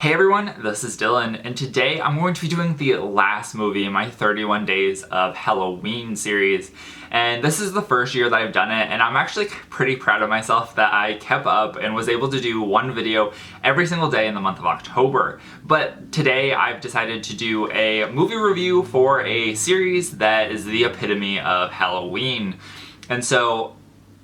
Hey everyone, this is Dylan, and today I'm going to be doing the last movie in my 31 Days of Halloween series. And this is the first year that I've done it, and I'm actually pretty proud of myself that I kept up and was able to do one video every single day in the month of October. But today I've decided to do a movie review for a series that is the epitome of Halloween. And so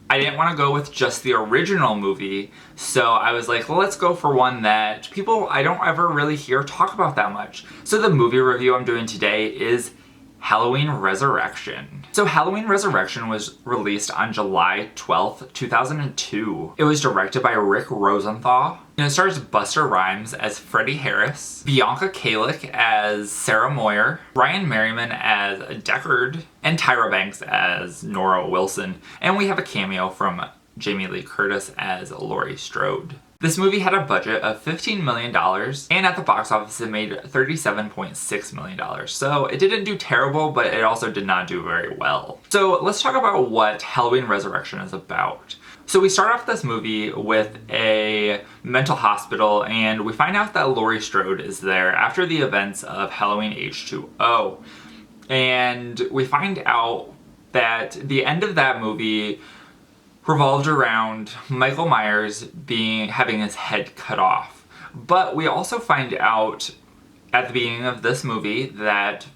I didn't want to go with just the original movie, so I was like, well, let's go for one that people I don't ever really hear talk about that much. So the movie review I'm doing today is Halloween Resurrection. So Halloween Resurrection was released on July 12th, 2002. It was directed by Rick Rosenthal. And it stars Busta Rhymes as Freddie Harris, Bianca Kalick as Sarah Moyer, Ryan Merriman as Deckard, and Tyra Banks as Nora Wilson. And we have a cameo from Jamie Lee Curtis as Laurie Strode. This movie had a budget of $15 million, and at the box office it made $37.6 million. So it didn't do terrible, but it also did not do very well. So let's talk about what Halloween Resurrection is about. So we start off this movie with a mental hospital, and we find out that Laurie Strode is there after the events of Halloween H2O. And we find out that the end of that movie revolved around Michael Myers having his head cut off. But we also find out at the beginning of this movie that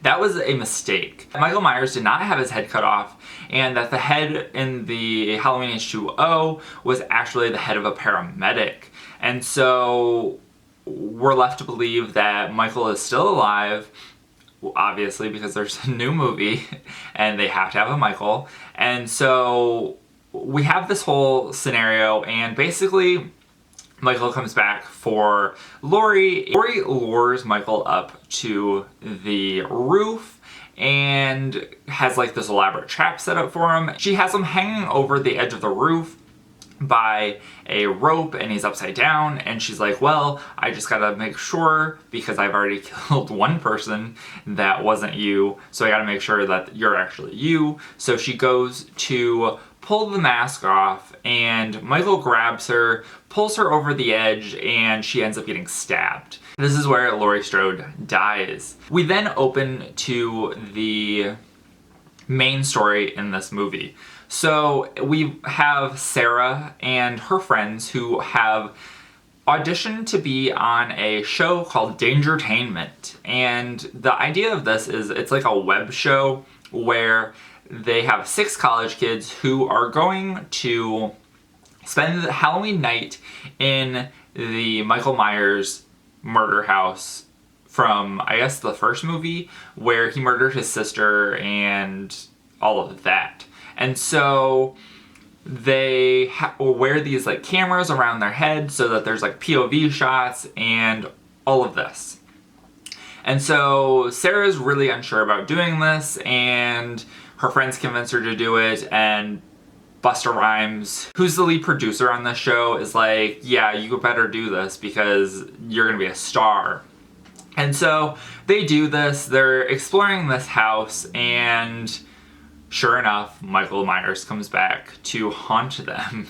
that was a mistake. Michael Myers did not have his head cut off, and that the head in the Halloween H2O was actually the head of a paramedic. And so we're left to believe that Michael is still alive, obviously, because there's a new movie and they have to have a Michael. And so we have this whole scenario, and basically Michael comes back for Laurie. Laurie lures Michael up to the roof and has like this elaborate trap set up for him. She has him hanging over the edge of the roof by a rope, and he's upside down, and she's like, well, I just gotta make sure, because I've already killed one person that wasn't you, so I gotta make sure that you're actually you. So she goes to pull the mask off, and Michael grabs her, pulls her over the edge, and she ends up getting stabbed. This is where Laurie Strode dies. We then open to the main story in this movie. So we have Sarah and her friends who have auditioned to be on a show called Dangertainment. And the idea of this is it's like a web show where they have 6 college kids who are going to spend the Halloween night in the Michael Myers murder house from, I guess, the first movie, where he murdered his sister and all of that. And so they wear these like cameras around their head so that there's like POV shots and all of this. And so Sarah's really unsure about doing this, and her friends convince her to do it, and Busta Rhymes, who's the lead producer on this show, is like, yeah, you better do this because you're gonna be a star. And so they do this, they're exploring this house, and sure enough, Michael Myers comes back to haunt them.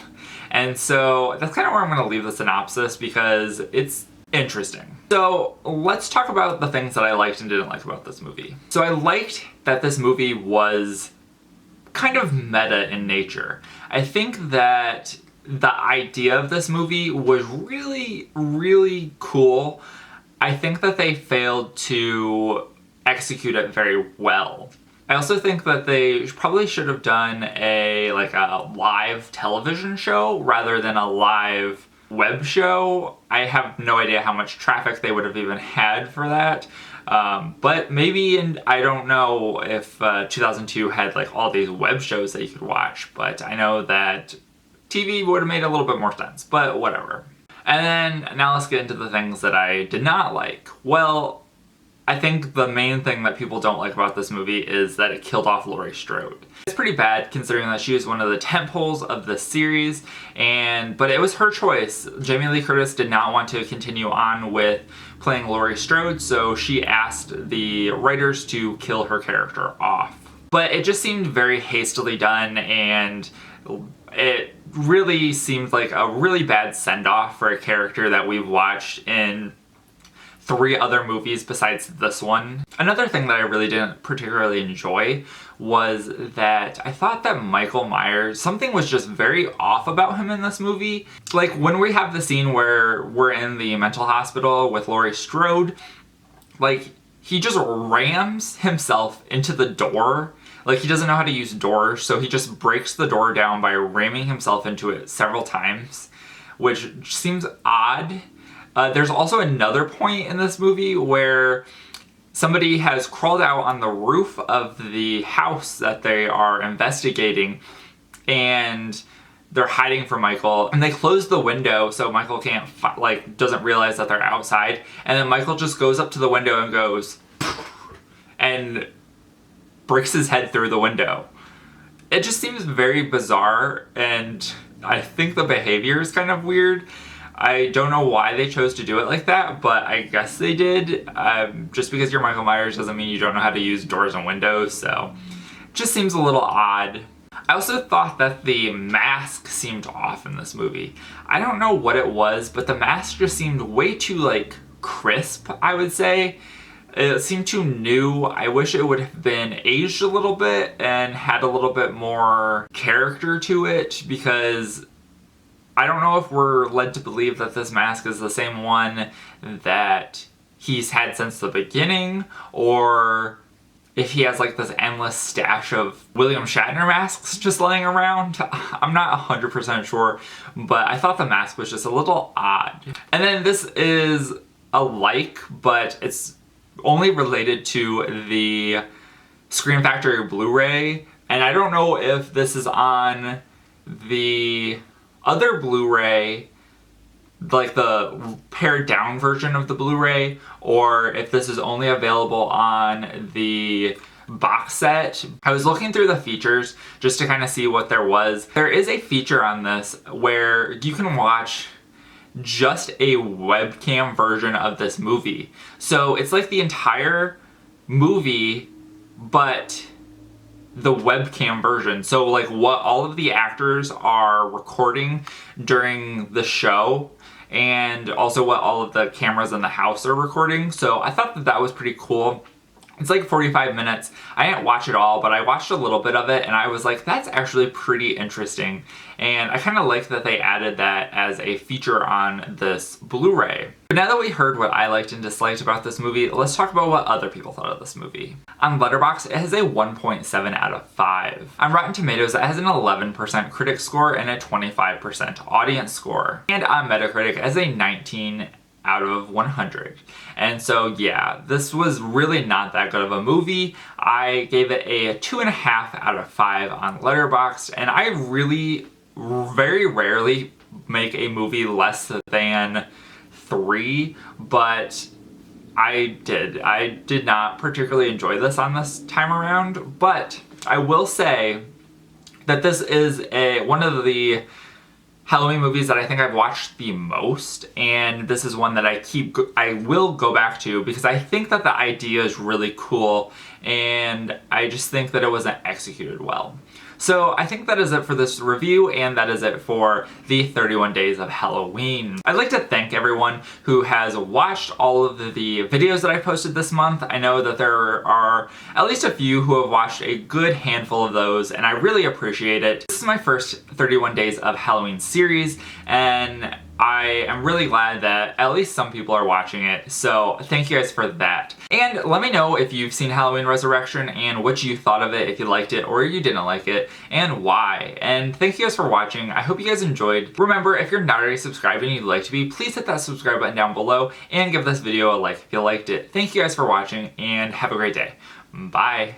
And so that's kind of where I'm going to leave the synopsis, because it's interesting. So let's talk about the things that I liked and didn't like about this movie. So I liked that this movie was kind of meta in nature. I think that the idea of this movie was really, really cool. I think that they failed to execute it very well. I also think that they probably should have done a live television show rather than a live web show. I have no idea how much traffic they would have even had for that. But maybe, and I don't know if 2002 had like all these web shows that you could watch, but I know that TV would have made a little bit more sense, but whatever. And then now let's get into the things that I did not like. Well, I think the main thing that people don't like about this movie is that it killed off Laurie Strode. It's pretty bad considering that she is one of the tentpoles of the series, but it was her choice. Jamie Lee Curtis did not want to continue on with playing Laurie Strode, so she asked the writers to kill her character off. But it just seemed very hastily done, and it really seemed like a really bad send-off for a character that we've watched in 3 other movies besides this one. Another thing that I really didn't particularly enjoy was that I thought that Michael Myers, something was just very off about him in this movie. Like when we have the scene where we're in the mental hospital with Laurie Strode, like he just rams himself into the door. Like he doesn't know how to use doors, so he just breaks the door down by ramming himself into it several times, which seems odd. There's also another point in this movie where somebody has crawled out on the roof of the house that they are investigating, and they're hiding from Michael, and they close the window so Michael can't, doesn't realize that they're outside, and then Michael just goes up to the window and goes, and breaks his head through the window. It just seems very bizarre, and I think the behavior is kind of weird. I don't know why they chose to do it like that, but I guess they did. Just because you're Michael Myers doesn't mean you don't know how to use doors and windows, so it just seems a little odd. I also thought that the mask seemed off in this movie. I don't know what it was, but the mask just seemed way too, crisp, I would say. It seemed too new. I wish it would have been aged a little bit and had a little bit more character to it, because I don't know if we're led to believe that this mask is the same one that he's had since the beginning, or if he has this endless stash of William Shatner masks just laying around. I'm not 100% sure, but I thought the mask was just a little odd. And then this is but it's only related to the Scream Factory Blu-ray, and I don't know if this is on the other Blu-ray, like the pared down version of the Blu-ray, or if this is only available on the box set. I was looking through the features just to kind of see what there was. There is a feature on this where you can watch just a webcam version of this movie. So it's like the entire movie, but the webcam version. So what all of the actors are recording during the show, and also what all of the cameras in the house are recording. So I thought that that was pretty cool. It's 45 minutes. I didn't watch it all, but I watched a little bit of it, and I was like, that's actually pretty interesting. And I kind of like that they added that as a feature on this Blu-ray. But now that we heard what I liked and disliked about this movie, let's talk about what other people thought of this movie. On Letterboxd, it has a 1.7 out of 5. On Rotten Tomatoes, it has an 11% critic score and a 25% audience score. And on Metacritic, it has a 19 out of 100. And so yeah, this was really not that good of a movie. I gave it a 2.5 out of 5 on Letterboxd, and I really very rarely make a movie less than 3, but I did not particularly enjoy this on this time around. But I will say that this is one of the Halloween movies that I think I've watched the most, and this is one that I will go back to because I think that the idea is really cool, and I just think that it wasn't executed well. So I think that is it for this review, and that is it for the 31 Days of Halloween. I'd like to thank everyone who has watched all of the videos that I posted this month. I know that there are at least a few who have watched a good handful of those, and I really appreciate it. This is my first 31 Days of Halloween series, and I am really glad that at least some people are watching it, so thank you guys for that. And let me know if you've seen Halloween Resurrection and what you thought of it, if you liked it or you didn't like it, and why. And thank you guys for watching. I hope you guys enjoyed. Remember, if you're not already subscribed and you'd like to be, please hit that subscribe button down below and give this video a like if you liked it. Thank you guys for watching, and have a great day. Bye.